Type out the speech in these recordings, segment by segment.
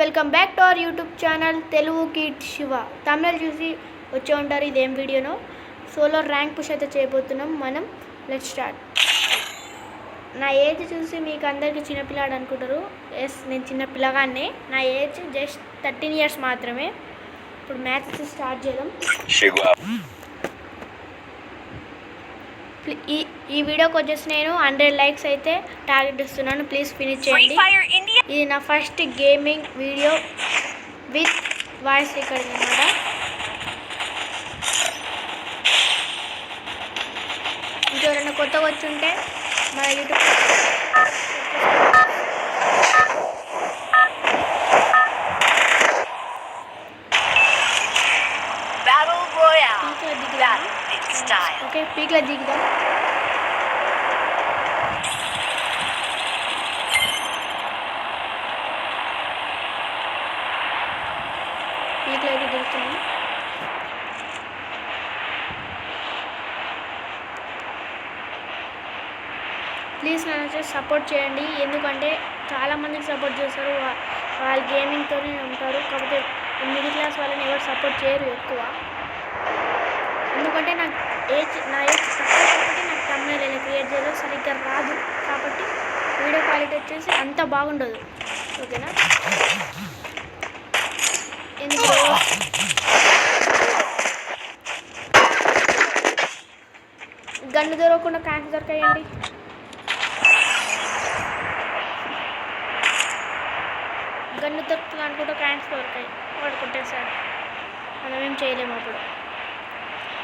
Welcome back to our YouTube channel Telugu kid Shiva. తమిళ చూసి వచ్చే ఉంటారు ఇదేం వీడియోనో. సోలో ర్యాంక్ పుష్ అయితే చేయబోతున్నాం మనం. Let's start. నా ఏజ్ చూసి మీకు అందరికీ చిన్నపిల్లాడు అనుకుంటారు. ఎస్, నేను చిన్న పిల్లగానే. నా ఏజ్ జస్ట్ 13 years మాత్రమే. ఇప్పుడు మ్యాచ్ స్టార్ట్ చేద్దాం. ఈ వీడియోకి వచ్చేసి నేను 100 likes అయితే టార్గెట్ ఇస్తున్నాను. ప్లీజ్ ఫినిష్ చేయండి. ఇది నా first gaming video with voice recording అన్నమాట. ఇంకెవరైనా కొత్తగా వచ్చి ఉంటే మన యూట్యూబ్ ఓకే, పీక్లో దిగుదాం. పీక్లో అయితే దిగుతున్నాం. ప్లీజ్ నన్ను సపోర్ట్ చేయండి, ఎందుకంటే చాలామందికి సపోర్ట్ చేస్తారు. వాళ్ళు గేమింగ్తోనే ఉంటారు. కాకపోతే మిడిల్ క్లాస్ వాళ్ళని ఎవరు సపోర్ట్ చేయరు ఎక్కువ. ఎందుకంటే నా ఏజ్ తక్కువ కాబట్టి నాకు thumbnail ఎలా క్రియేట్ చేయాలో సరిగ్గా రాదు. కాబట్టి వీడియో క్వాలిటీ వచ్చేసి అంత బాగుండదు. ఓకేనా? ఎందుకు గన్ను దొరకకుండా క్యాన్స్ దొరకాయండి. గన్ను దొరుకుతుంది అనుకుంటే క్యాన్స్ దొరకాయి. వాడు కొట్టేశాడు. మనం ఏం చేయలేము. అప్పుడు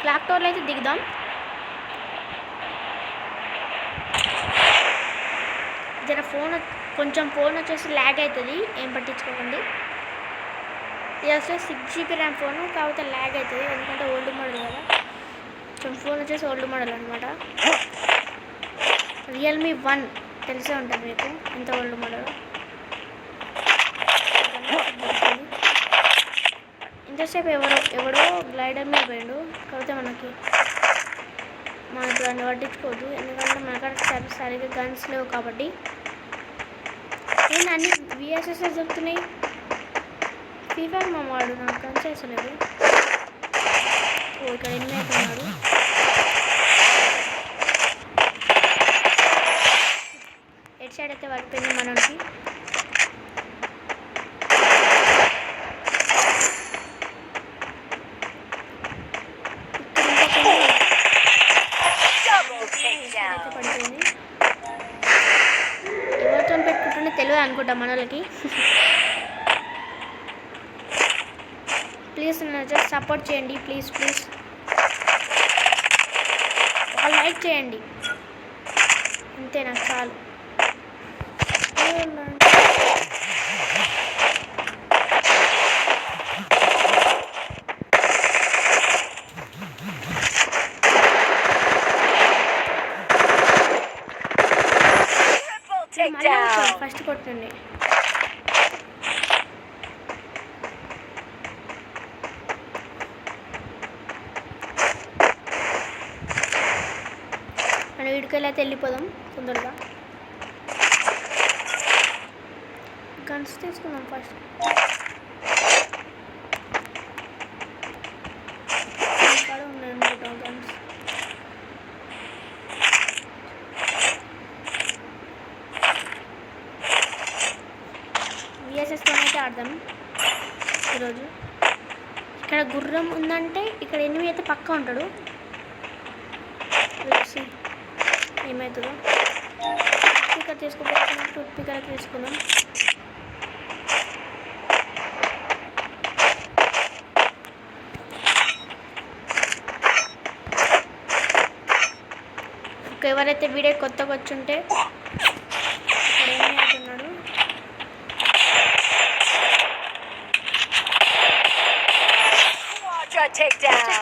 క్లాక్ టవర్లో అయితే దిగుదాం. జర కొంచెం ఫోన్ వచ్చేసి ల్యాగ్ అవుతుంది, ఏం పట్టించుకోకండి. ఇది వచ్చేసి 6GB ర్యామ్ ఫోను, కాకపోతే ల్యాగ్ అవుతుంది ఎందుకంటే ఓల్డ్ మోడల్ కదా. కొంచెం ఫోన్ వచ్చేసి ఓల్డ్ మోడల్ అనమాట. Realme 1 తెలిసే ఉంటుంది మీకు ఎంత ఓల్డ్ మోడల్. ఇంతసేపు ఎవడో గ్లైడర్ మీద పోయాడు. కాకపోతే మనకు దాన్ని పట్టించుకోవద్దు, ఎందుకంటే మనకు సరిగ్గా గన్స్ లేవు కాబట్టి. నేను అన్ని VSS దొరుకుతున్నాయి. FIFA మా వాడు నాకు గన్స్ వేసలేదు. ఇక్కడ ఎన్ని అవుతున్నాడు. హెడ్ సైడ్ అయితే పడిపోయింది మనకి. పడిపోయింది. ఎవరితో పెట్టుకుంటుంటే తెలియదు అనుకుంటా మన వాళ్ళకి. ప్లీజ్ జస్ట్ సపోర్ట్ చేయండి. ప్లీజ్ లైక్ చేయండి, అంతే నాకు చాలు. ఫస్ట్ కొట్టండి. మనం వీడికెళ్ళి అయితే వెళ్ళిపోదాం తొందరగా. గన్స్ తీసుకుందాం ఫస్ట్. ఉన్నాయి అనుకుంటాం గన్స్. VSSతో అయితే ఆడదాం ఈరోజు. ఇక్కడ గుర్రం ఉందంటే ఇక్కడ ఎనిమిది అయితే పక్కా ఉంటాడు. ఏమవుతుందో స్పీకర్ తీసుకోబోతున్నాం. స్పీకర్ తీసుకున్నాం. ఎవరైతే వీడియో కొత్తగా వచ్చుంటే ఇక్కడ ఏమి అవుతున్నాడు.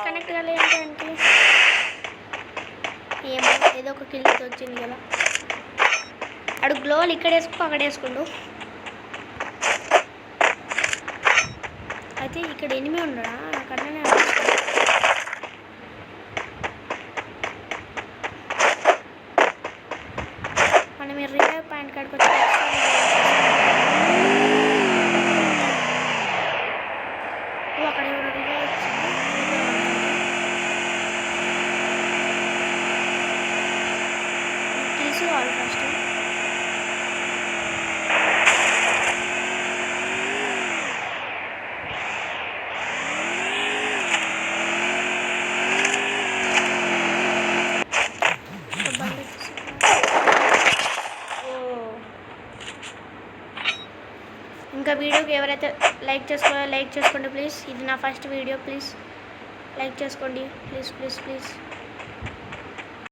కనెక్ట్ కాలేదంటే ఏమో ఏదో ఒక కిల్తో వచ్చింది కదా. అడు గ్లోవల్ ఇక్కడ వేసుకో అక్కడ వేసుకుండు. అయితే ఇక్కడ ఎనిమిది ఉండడా నాకు అట్లనే. మనం రివైవ్ పాయింట్ కాడికి వచ్చి తీసుకోవాలి ఫస్ట్. ఇంకా వీడియోకి ఎవరైతే లైక్ చేసుకోండి ప్లీజ్. ఇది నా ఫస్ట్ వీడియో, ప్లీజ్ లైక్ చేసుకోండి ప్లీజ్ ప్లీజ్ ప్లీజ్.